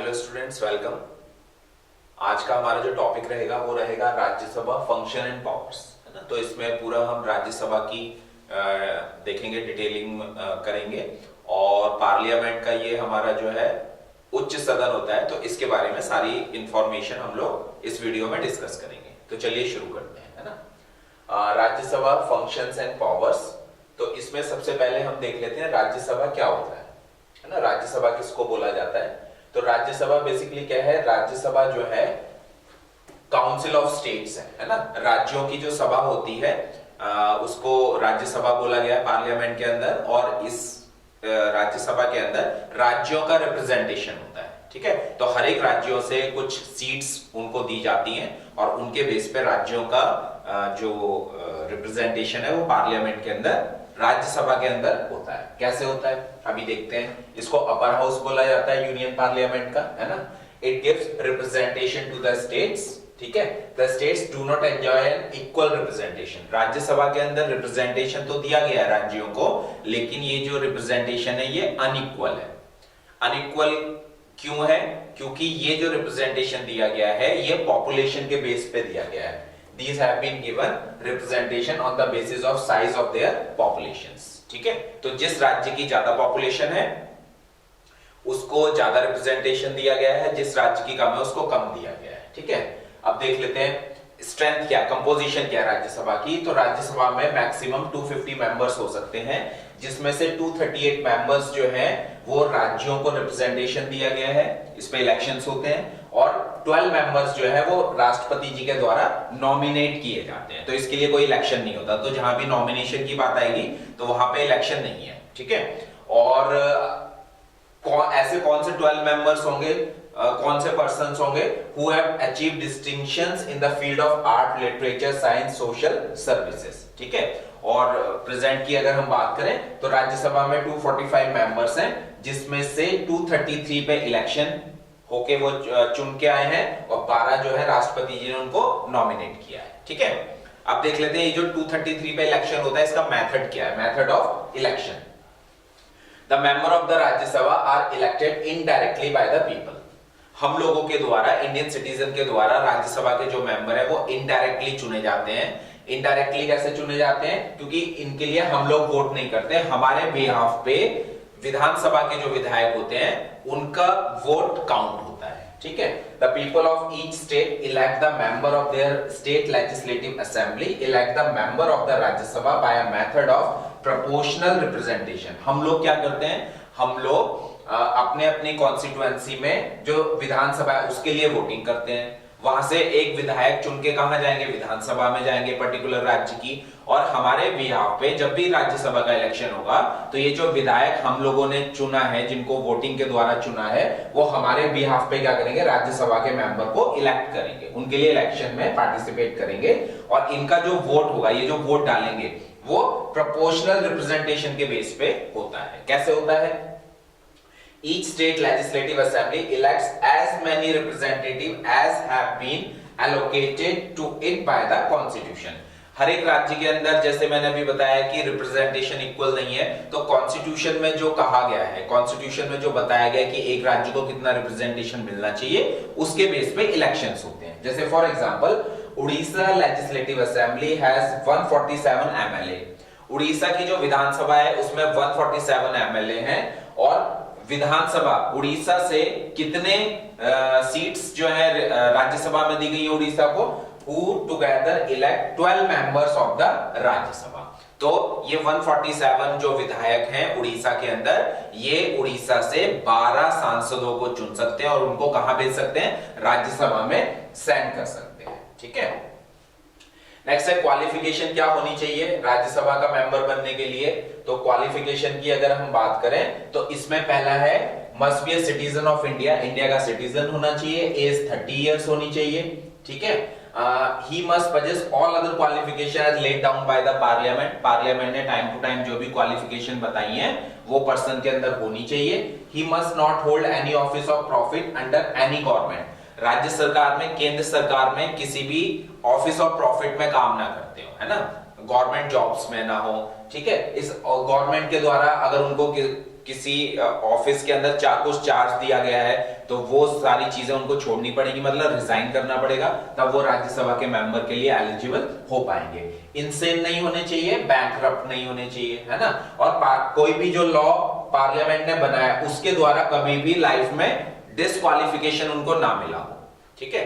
Hello students, welcome. आज का हमारा जो टॉपिक रहेगा वो रहेगा राज्यसभा फंक्शन एंड पावर्स, है ना। तो इसमें पूरा हम राज्यसभा की देखेंगे, डिटेलिंग करेंगे। और पार्लियामेंट का ये हमारा जो है उच्च सदन होता है, तो इसके बारे में सारी इंफॉर्मेशन हम लोग इस वीडियो में डिस्कस करेंगे। तो चलिए शुरू करते हैं, है ना। राज्यसभा फंक्शंस एंड पावर्स, तो इसमें सबसे पहले हम देख लेते हैं राज्यसभा क्या होता है ना। राज्यसभा किसको बोला जाता है? तो राज्यसभा बेसिकली क्या है? राज्यसभा जो है काउंसिल ऑफ स्टेट्स है ना। राज्यों की जो सभा होती है उसको राज्यसभा बोला गया है पार्लियामेंट के अंदर। और इस राज्यसभा के अंदर राज्यों का रिप्रेजेंटेशन होता है, ठीक है। तो हर एक राज्यों से कुछ सीट्स उनको दी जाती हैं और उनके बेस पे राज्यों का जो रिप्रेजेंटेशन है वो पार्लियामेंट के अंदर, राज्यसभा के अंदर होता है। कैसे होता है अभी देखते हैं। इसको अपर हाउस बोला जाता है यूनियन पार्लियामेंट का, है ना। It gives representation to the states, ठीक है। The states do not enjoy an equal representation. Rajya Sabha के अंदर रिप्रेजेंटेशन तो दिया गया है राज्यों को, लेकिन ये जो रिप्रेजेंटेशन है ये अनइक्वल है। अनइक्वल क्यों है? क्योंकि ये जो रिप्रेजेंटेशन दिया गया है ये पॉपुलेशन के बेस पे दिया गया है। These have been given representation on the basis of size of their populations, ठीक है। तो जिस राज्य की ज्यादा पॉपुलेशन है उसको ज्यादा रिप्रेजेंटेशन दिया गया है, जिस राज्य की कम है उसको कम दिया गया है, ठीक है। अब देख लेते हैं स्ट्रेंथ क्या, कंपोजिशन क्या है राज्यसभा की। तो राज्यसभा में मैक्सिमम 250 मेंबर्स हो सकते हैं, जिसमें से 238 मेंबर्स जो हैं वो राज्यों को रिप्रेजेंटेशन दिया गया है। इसमें इलेक्शंस होते हैं और 12 मेंबर्स जो है वो राष्ट्रपति जी के द्वारा नॉमिनेट किए जाते हैं। तो इसके लिए कोई इलेक्शन नहीं होता। तो जहां भी नॉमिनेशन की बात आएगी तो वहां पे इलेक्शन नहीं है, ठीक है। और ऐसे कौन से 12 मेंबर्स होंगे, कौन से पर्सन्स होंगे? Who have achieved distinctions in the field of art, literature, science, social services, ठीक है। और प्रेजेंट की अगर हम बात करें तो राज्यसभा में 245 मेंबर्स हैं, जिसमें से 233 पे इलेक्शन होके वो चुन के आए हैं और 12 जो है राष्ट्रपति जी ने उनको नॉमिनेट किया है, ठीक है। अब देख लेते हैं ये जो 233 पे इलेक्शन होता है इसका मेथड क्या है। Method of election, the member of the Rajya Sabha are elected indirectly by the people. हम लोगों के द्वारा, इंडियन सिटीजन के द्वारा राज्यसभा के जो मेंबर है वो इनडायरेक्टली चुने जाते हैं। इनडायरेक्टली कैसे चुने जाते हैं? क्योंकि इनके लिए हम लोग वोट नहीं करते, हमारे बिहाफ पे विधानसभा के जो विधायक होते हैं उनका वोट काउंट होता है, ठीक है। The people of each state elect the member of their state legislative assembly, elect the member of the Rajya Sabha by a method of proportional representation. हम लोग क्या करते हैं? हम लोग अपने अपनी कॉन्स्टिट्यूएंसी में जो विधानसभा है उसके लिए वोटिंग करते हैं। वहां से एक विधायक चुन के कहां जाएंगे? विधानसभा में जाएंगे पर्टिकुलर राज्य की। और हमारे बिहाफ पे जब भी राज्यसभा का इलेक्शन होगा तो ये जो विधायक हम लोगों ने चुना है, जिनको वोटिंग के द्वारा चुना है, वो हमारे बिहाफ पे क्या करेंगे? राज्यसभा के मेंबर को इलेक्ट करेंगे, उनके लिए इलेक्शन में पार्टिसिपेट करेंगे। और इनका जो वोट होगा, ये जो वोट डालेंगे वो प्रोपोर्शनल रिप्रेजेंटेशन के बेस पे होता है। कैसे होता है? Each state legislative assembly elects as many representatives as have been allocated to it by the constitution. हर एक राज्य के अंदर, जैसे मैंने अभी बताया कि रिप्रेजेंटेशन इक्वल नहीं है, तो कॉन्स्टिट्यूशन में जो कहा गया है, कॉन्स्टिट्यूशन में जो बताया गया कि एक राज्य को कितना रिप्रेजेंटेशन मिलना चाहिए, उसके बेस पे इलेक्शंस होते हैं। जैसे for example Orissa legislative assembly has 147 MLA. Orissa की जो विधानसभा है उसमें 147 एमएलए हैं। और विधानसभा उड़ीसा से कितने सीट्स जो है राज्यसभा में दी गई है उड़ीसा को? who together elect 12 members of the Rajya Sabha. तो ये 147 जो विधायक हैं उड़ीसा के अंदर, ये उड़ीसा से 12 सांसदों को चुन सकते हैं और उनको कहां भेज सकते हैं? राज्यसभा में सेंड कर सकते हैं, ठीक है। नेक्स्ट है क्वालिफिकेशन क्या होनी चाहिए राज्यसभा का मेंबर बनने के लिए। तो क्वालिफिकेशन की अगर हम बात करें तो इसमें पहला है must be a citizen of India, India का सिटीजन होना चाहिए, एज 30 इयर्स होनी चाहिए, ठीक है। He must possess all other qualification as laid down by the parliament। Parliament ने टाइम टू टाइम जो भी क्वालिफिकेशन बताई है वो पर्सन के अंदर होनी चाहिए। He must not hold any office of profit under any government. राज्य सरकार में, केंद्र सरकार में किसी भी ऑफिस ऑफ प्रॉफिट में काम ना करते हो, है ना। गवर्नमेंट जॉब्स में ना हो, ठीक है। इस गवर्नमेंट के द्वारा अगर उनको किसी ऑफिस के अंदर कुछ चार्ज दिया गया है तो वो सारी चीजें उनको छोड़नी पड़ेगी, मतलब रिजाइन करना पड़ेगा, तब वो राज्यसभा के मेंबर के लिए एलिजिबल हो पाएंगे। इनसेन नहीं होने चाहिए, बैंकरप्ट नहीं होने चाहिए, है ना। और कोई भी जो लॉ पार्लियामेंट ने बनाया उसके द्वारा कभी भी लाइफ में डिस्क्वालिफिकेशन उनको ना मिला हो, ठीक है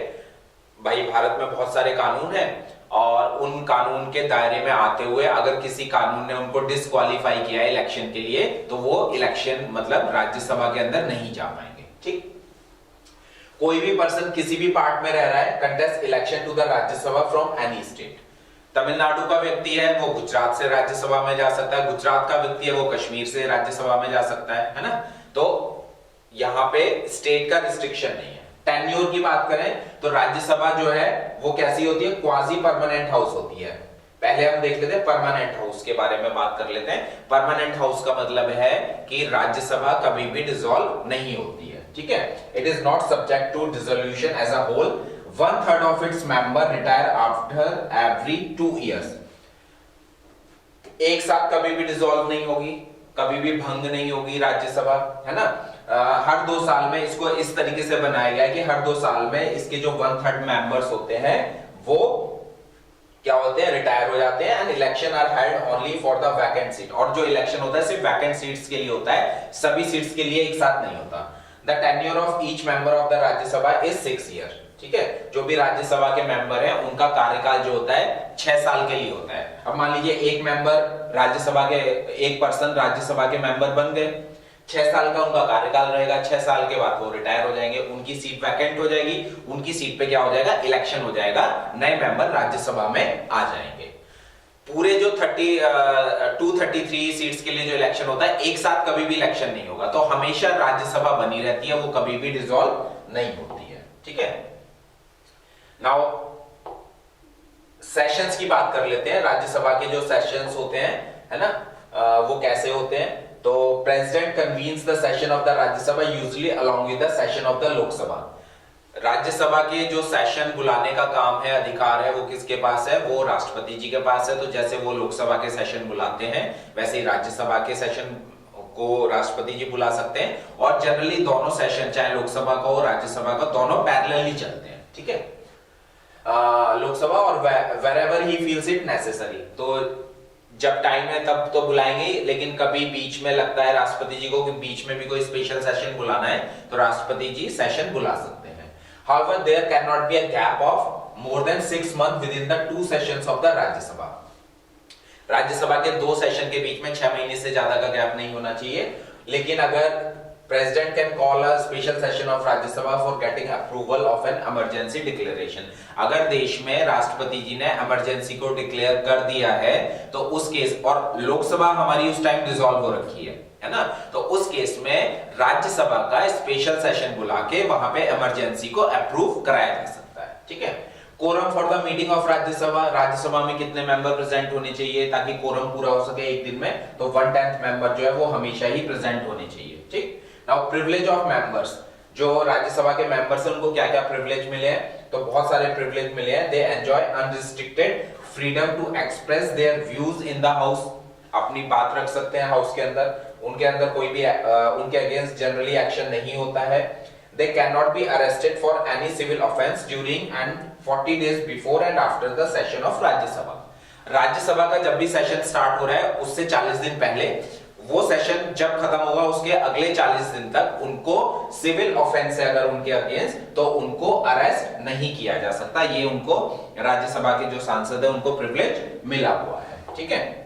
भाई। भारत में बहुत सारे कानून हैं और उन कानून के दायरे में आते हुए अगर किसी कानून ने उनको डिस्क्वालीफाई किया है इलेक्शन के लिए तो वो इलेक्शन मतलब राज्यसभा के अंदर नहीं जा पाएंगे, ठीक। कोई भी पर्सन किसी भी पार्ट में रह रहा है, contest election to the Rajya Sabha from any state. Tamil Nadu का व्यक्ति है वो गुजरात से राज्यसभा में जा सकता है, गुजरात का व्यक्ति है वो कश्मीर से राज्यसभा में जा सकता है ना। तो यहां पे स्टेट का रिस्ट्रिक्शन नहीं है। टेन्योर की बात करें तो राज्यसभा जो है वो कैसी होती है, क्वाजी परमानेंट हाउस होती है। पहले हम देख लेते हैं परमानेंट हाउस के बारे में बात कर लेते हैं। परमानेंट हाउस का मतलब है कि राज्यसभा कभी भी डिसॉल्व नहीं होती है, ठीक है। It is not subject to dissolution as a whole. 1/3 of its member retire after every 2 years। एक साथ कभी भी डिसॉल्व नहीं होगी, कभी भी भंग नहीं होगी राज्यसभा, है ना। हर 2 साल में इसको इस तरीके से बनाया गया है कि हर 2 साल में इसके जो 1/3 मेंबर्स होते हैं वो क्या होते हैं, रिटायर हो जाते हैं। And election are held only for the vacant seat. और जो इलेक्शन होता है सिर्फ वैकेंट सीट्स के लिए होता है, सभी सीट्स के लिए एक साथ नहीं होता। The tenure of each member of the Rajya Sabha is 6 years, ठीक है। जो भी राज्यसभा के मेंबर हैं उनका कार्यकाल जो होता है 6 साल के लिए होता है। अब मान लीजिए एक मेंबर राज्यसभा के, एक पर्सन राज्यसभा के मेंबर बन गए, 6 साल का उनका कार्यकाल रहेगा, 6 साल के बाद वो रिटायर हो जाएंगे, उनकी सीट वैकेंट हो जाएगी, उनकी सीट पे क्या हो जाएगा, इलेक्शन हो जाएगा, नए मेंबर राज्यसभा में आ जाएंगे। पूरे जो 233 सीट्स के लिए जो इलेक्शन होता है एक साथ कभी भी इलेक्शन नहीं होगा, तो हमेशा राज्यसभा बनी रहती है, वो कभी भी डिसॉल्व नहीं होती है, ठीक है। नाउ सेशंस की बात कर लेते हैं। राज्यसभा के जो सेशंस होते हैं, है ना, वो कैसे होते हैं। तो president convenes the session of the Rajya Sabha usually along with the session of the Lok Sabha. Rajya Sabha के जो सेशन बुलाने का काम है, अधिकार है, वो किसके पास है, वो राष्ट्रपति जी के पास है। तो जैसे वो लोकसभा के सेशन बुलाते हैं वैसे ही राज्यसभा के सेशन को राष्ट्रपति जी बुला सकते हैं। और जनरली दोनों सेशन, चाहे लोकसभा का हो राज्यसभा का, दोनों पैरेलली चलते हैं, ठीक है। लोकसभा और wherever he feels it necessary, तो जब टाइम है तब तो बुलाएंगे, लेकिन कभी बीच में लगता है राष्ट्रपति जी को कि बीच में भी कोई स्पेशल सेशन बुलाना है तो राष्ट्रपति जी सेशन बुला सकते हैं। However, there cannot be a gap of more than 6 months within the 2 sessions of the Rajya Sabha. Rajya Sabha के 2 सेशन के बीच में 6 महीने से ज्यादा का गैप नहीं होना चाहिए। लेकिन अगर President can call a special session of Rajya Sabha for getting approval of an emergency declaration। अगर देश में राष्ट्रपति जी ने इमरजेंसी को डिक्लेयर कर दिया है तो उस केस, और लोकसभा हमारी उस टाइम डिसॉल्व हो रखी है ना, तो उस केस में राज्यसभा का स्पेशल सेशन बुला के वहां पे इमरजेंसी को अप्रूव कराया जा सकता है, ठीक है। Quorum for the meeting of Rajya Sabha. Rajya Sabha में कितने मेंबर प्रेजेंट होने चाहिए ताकि कोरम पूरा हो सके एक दिन में, तो 1/10 मेंबर जो है वो हमेशा ही प्रेजेंट होने चाहिए, ठीक। Now privilege of members. जो राज्यसभा के मेंबर्स हैं उनको क्या क्या प्रिविलेज मिले हैं, तो बहुत सारे प्रिविलेज मिले हैं। They enjoy unrestricted freedom to express their views in the house. अपनी बात रख सकते हैं हाउस के अंदर, उनके अंदर कोई भी उनके अगेंस्ट जनरली एक्शन नहीं होता है। They cannot be arrested for any civil offense during and 40 days before and after the session of Rajya Sabha. Rajya Sabha का जब भी सेशन स्टार्ट हो रहा है उससे 40 दिन पहले, वो सेशन जब खत्म होगा उसके अगले 40 दिन तक उनको सिविल ऑफेंस है अगर उनके अगेंस्ट, तो उनको अरेस्ट नहीं किया जा सकता। ये उनको राज्यसभा के जो सांसद है उनको प्रिविलेज मिला हुआ है, ठीक है।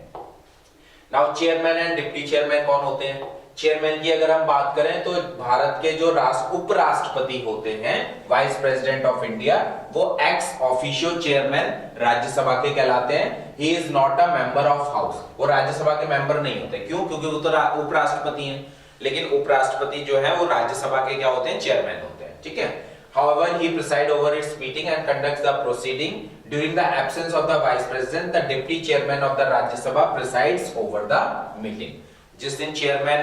Now chairman and deputy chairman कौन होते हैं। चेयरमैन की अगर हम बात करें तो भारत के जो उपराष्ट्रपति होते हैं, वाइस प्रेसिडेंट ऑफ इंडिया, वो एक्स ऑफिशियो चेयरमैन राज्यसभा के कहलाते हैं। He is not a member of house. वो राज्यसभा के मेंबर नहीं होते, क्यों, क्योंकि वो तो उपराष्ट्रपति हैं। लेकिन उपराष्ट्रपति जो है वो राज्यसभा के क्या होते हैं, चेयरमैन होते हैं, ठीक है। However, he preside over its meeting and conducts the proceeding. During the absence of the vice president, the deputy chairman of the Rajya Sabha presides over the meeting. जिस दिन चेयरमैन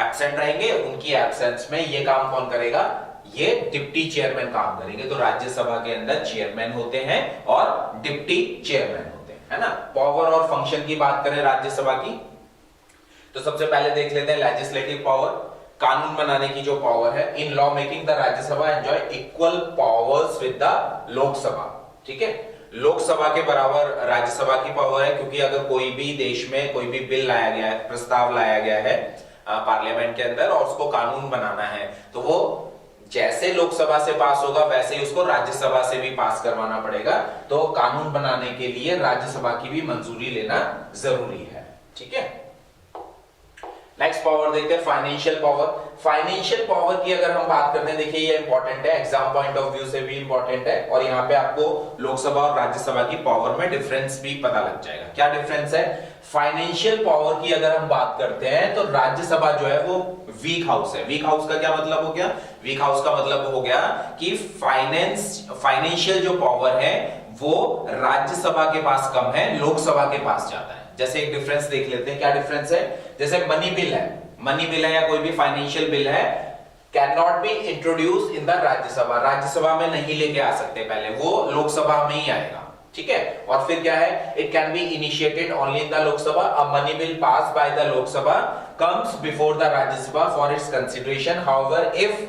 एब्सेंट रहेंगे उनकी absence में ये काम कौन करेगा, ये डिप्टी चेयरमैन काम करेंगे। तो राज्यसभा के अंदर चेयरमैन होते हैं और डिप्टी चेयरमैन होते हैं। है ना। पावर और फंक्शन की बात करें राज्यसभा की, तो सबसे पहले देख लेते हैं लेजिस्लेटिव पावर, कानून बनाने की जो पावर है। In law making the Rajya Sabha enjoy equal powers with the Lok Sabha, ठीक है। लोकसभा के बराबर राज्यसभा की पावर है, क्योंकि अगर कोई भी देश में कोई भी बिल लाया गया है, प्रस्ताव लाया गया है पार्लियामेंट के अंदर और उसको कानून बनाना है, तो वो जैसे लोकसभा से पास होगा वैसे ही उसको राज्यसभा से भी पास करवाना पड़ेगा। तो कानून बनाने के लिए राज्यसभा की भी मंजूरी लेना जरूरी है, ठीक है। नेक्स्ट पावर देखते हैं फाइनेंशियल पावर। फाइनेंशियल पावर की अगर हम बात करते हैं, देखिए ये इंपॉर्टेंट है, एग्जाम पॉइंट ऑफ व्यू से भी इंपॉर्टेंट है, और यहाँ पे आपको लोकसभा और राज्यसभा की पावर में डिफरेंस भी पता लग जाएगा। क्या डिफरेंस है? फाइनेंशियल पावर की अगर हम बात करते हैं तो राज्यसभा जो है वो वीक हाउस है। वीक हाउस का क्या मतलब हो गया? वीक हाउस का मतलब हो गया कि फाइनेंशियल जो पावर है वो राज्यसभा के पास कम है, लोकसभा के पास ज्यादा है। जैसे एक डिफरेंस देख लेते हैं, क्या डिफरेंस है? जैसे मनी बिल है या कोई भी फाइनेंशियल बिल है, can not be introduce in the Rajya Sabha, Rajya Sabha में नहीं लेके आ सकते, पहले वो लोकसभा में ही आएगा, ठीक है। और फिर क्या है? It can be initiated only in the Lok Sabha. A money bill pass by the Lok Sabha comes before the Rajya Sabha for its consideration. However if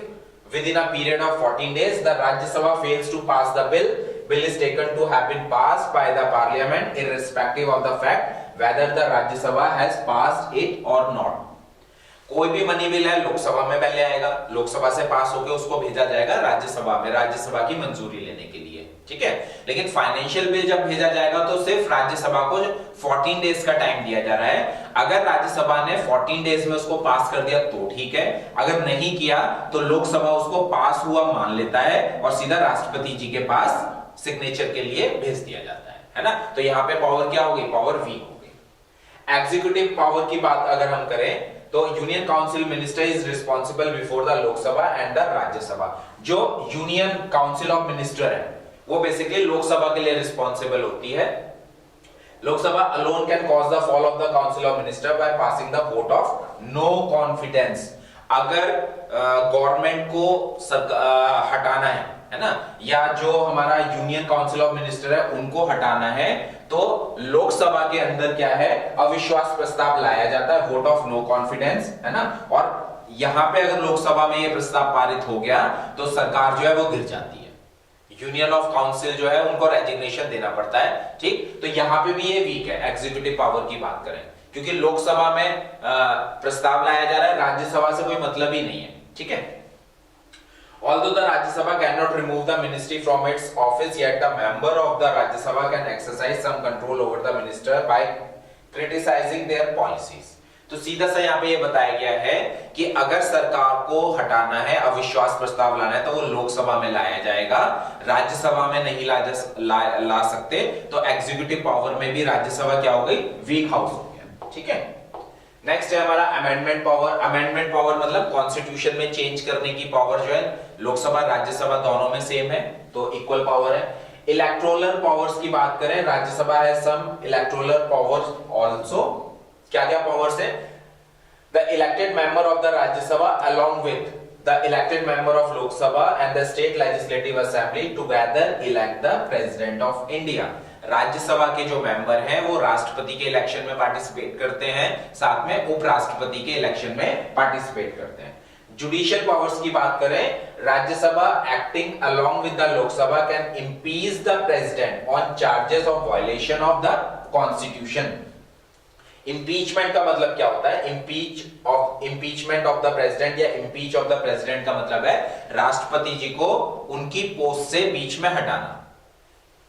within a period of 14 days the Rajya Sabha fails to pass the bill is taken to have been passed by the parliament irrespective of the fact whether the Rajya Sabha has passed it or not। कोई भी money bill है लोकसभा में पहले आएगा, लोकसभा से पास होकर उसको भेजा जाएगा राज्यसभा में, राज्यसभा की मंजूरी लेने के लिए, ठीक है। लेकिन फाइनेंशियल बिल जब भेजा जाएगा तो सिर्फ राज्यसभा को 14 डेज का टाइम दिया जा रहा है। अगर राज्यसभा ने 14 डेज में उसको पास कर दिया तो ठीक है, अगर नहीं किया तो लोकसभा उसको पास हुआ मान लेता है और सीधा राष्ट्रपति जी के पास सिग्नेचर के लिए भेज दिया जाता है ना। तो यहाँ पे पावर क्या हो गई? पावर वीक हो गई। एग्जीक्यूटिव पावर की बात अगर हम करें तो union council minister is responsible before the Lok Sabha and the Rajya Sabha. जो यूनियन काउंसिल ऑफ मिनिस्टर है वो बेसिकली लोकसभा के लिए रिस्पॉन्सिबल होती है। Lok Sabha alone can cause the fall of the council of minister by passing the vote of no confidence. अगर government को हटाना है ना, या जो हमारा यूनियन काउंसिल ऑफ मिनिस्टर है उनको हटाना है, तो लोकसभा के अंदर क्या है? अविश्वास प्रस्ताव लाया जाता है, वोट ऑफ नो कॉन्फिडेंस, है ना। और यहां पे अगर लोकसभा में ये प्रस्ताव पारित हो गया तो सरकार जो है वो गिर जाती है, यूनियन ऑफ काउंसिल जो है उनको रेजिग्नेशन देना पड़ता है, ठीक। तो यहां पे भी ये वीक है एग्जीक्यूटिव पावर की बात करें, क्योंकि लोकसभा में प्रस्ताव लाया जा रहा है, राज्यसभा से कोई मतलब ही नहीं है, ठीक है। Although the Rajya Sabha cannot remove the ministry from its office, yet the member of the Rajya Sabha can exercise some control over the minister by criticizing their policies। तो सीधा सा यहाँ पे ये बताया गया है कि अगर सरकार को हटाना है, अविश्वास प्रस्ताव लाना है, तो वो लोकसभा में लाया जाएगा, राज्यसभा में नहीं ला सकते। तो एग्जीक्यूटिव पावर में भी राज्यसभा क्या हो गई? वीक हाउस हो गया, ठीक है। नेक्स्ट है हमारा अमेंडमेंट पावर। अमेंडमेंट पावर मतलब कॉन्स्टिट्यूशन में चेंज करने की पावर जो है लोकसभा राज्यसभा दोनों में सेम है, तो इक्वल पावर है। इलेक्टोरल पावर्स की बात करें, राज्यसभा है सम इलेक्टोरल पावर्स आल्सो। क्या क्या पावर्स है? The elected member of the Rajya Sabha along with the elected member of Lok Sabha and the state legislative assembly together elect the president of India. Rajya Sabha के जो मेंबर हैं वो राष्ट्रपति के इलेक्शन में पार्टिसिपेट करते हैं, साथ में उपराष्ट्रपति के इलेक्शन में पार्टिसिपेट करते हैं। जुडिशियल पावर्स की बात करें, Rajya Sabha acting along with the Lok Sabha can impeach the president on charges of violation of the constitution. Impeachment का मतलब क्या होता है? इम्पीचमेंट ऑफ द प्रेसिडेंट या इम्पीच ऑफ द प्रेसिडेंट का मतलब है राष्ट्रपति जी को उनकी पोस्ट से बीच में हटाना।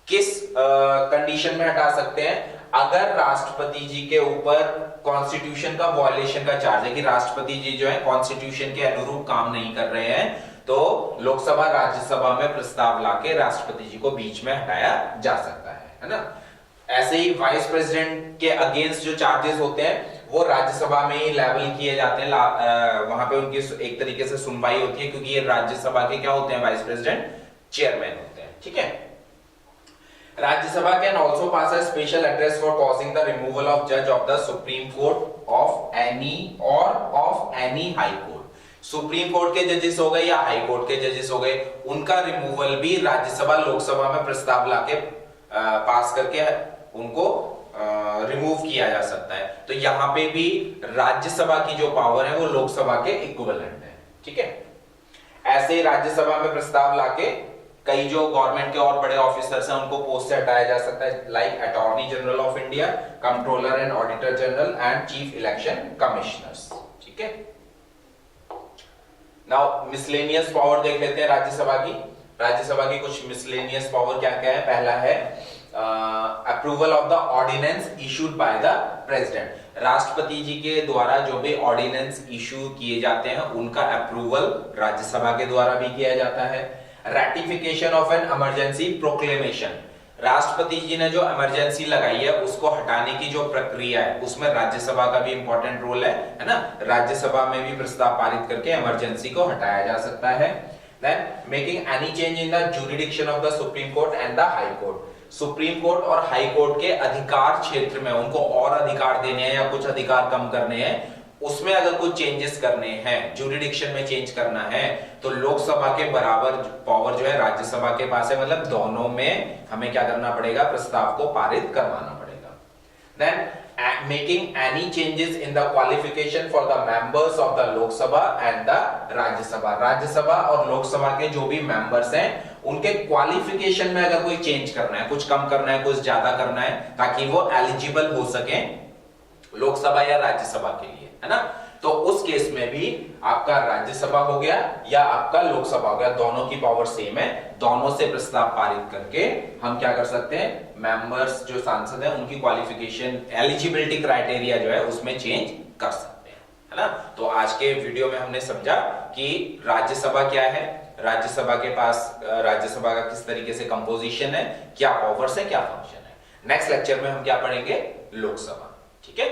किस कंडीशन में हटा सकते हैं? अगर राष्ट्रपति जी के ऊपर कॉन्स्टिट्यूशन का वायलेशन का चार्ज है कि राष्ट्रपति जी जो है कॉन्स्टिट्यूशन के अनुरूप काम नहीं कर रहे हैं, तो लोकसभा राज्यसभा में प्रस्ताव लाके राष्ट्रपति जी को बीच में हटाया जा सकता है ना। ऐसे ही वाइस प्रेसिडेंट के अगेंस्ट जो चार्जेस होते हैं वो राज्यसभा में ही लेवल किए जाते हैं, वहां पे उनकी एक तरीके से सुनवाई होती है, क्योंकि ये राज्यसभा के क्या होते हैं? वाइस प्रेसिडेंट चेयरमैन होते हैं, ठीक है। Rajya Sabha can also pass a special address for causing the removal of जज of the supreme court of any high court. Supreme court के जजेस हो गए या हाई कोर्ट के जजेस हो गए, उनका रिमूवल भी राज्यसभा लोकसभा में प्रस्ताव लाके पास करके उनको रिमूव किया जा सकता है। तो यहां पे भी राज्यसभा की जो पावर है वो लोकसभा के इक्विवेलेंट है। ठीक है, ऐसे ही राज्यसभा में प्रस्ताव लाके कई जो गवर्नमेंट के और बड़े ऑफिसर्स हैं उनको पोस्ट से हटाया जा सकता है, like attorney general of India, controller and auditor general and chief election commissioners. ठीक है, नाउ मिसलेनियस पावर देख लेते हैं राज्यसभा की। राज्यसभा की कुछ मिसलेनियस पावर क्या क्या है। पहला है approval of the ordinance issued by the president. राष्ट्रपति जी के द्वारा जो भी ऑर्डिनेंस इशू किए जाते हैं उनका अप्रूवल राज्यसभा के द्वारा भी किया जाता है। Ratification of an emergency proclamation. राष्ट्रपति जी ने जो इमरजेंसी लगाई है उसको हटाने की जो प्रक्रिया है उसमें राज्यसभा का भी इंपॉर्टेंट रोल है ना। राज्यसभा में भी प्रस्ताव पारित करके इमरजेंसी को हटाया जा सकता है। Then making any change in the jurisdiction of the Supreme Court and the High Court. Supreme court और हाई कोर्ट के अधिकार क्षेत्र में उनको और अधिकार देने हैं या कुछ अधिकार कम करने हैं, उसमें अगर कुछ चेंजेस करने हैं, जुरिडिक्शन में चेंज करना है, तो लोकसभा के बराबर पावर जो है राज्यसभा के पास है। मतलब दोनों में हमें क्या करना पड़ेगा, प्रस्ताव को पारित करवाना पड़ेगा। Then making any changes in the qualification for the members of the Lok Sabha and the Rajya Sabha. Rajya Sabha और लोकसभा के जो भी मेंबर्स हैं उनके क्वालिफिकेशन में अगर कोई चेंज करना है, कुछ कम करना है, कुछ ज्यादा करना है, ताकि वो एलिजिबल हो सके लोकसभा या राज्यसभा के लिए, है ना। तो उस केस में भी आपका राज्यसभा हो गया या आपका लोकसभा हो गया, दोनों की पावर सेम है। दोनों से प्रस्ताव पारित करके हम क्या कर सकते हैं, मेंबर्स जो सांसद हैं उनकी क्वालिफिकेशन, एलिजिबिलिटी क्राइटेरिया जो है उसमें चेंज कर सकते हैं, है ना। तो आज के वीडियो में हमने समझा कि राज्यसभा क्या है, राज्यसभा के पास राज्यसभा का किस तरीके से कंपोजिशन है, क्या पावर्स है, क्या फंक्शन है। नेक्स्ट लेक्चर में हम क्या पढ़ेंगे, लोकसभा। ठीक है।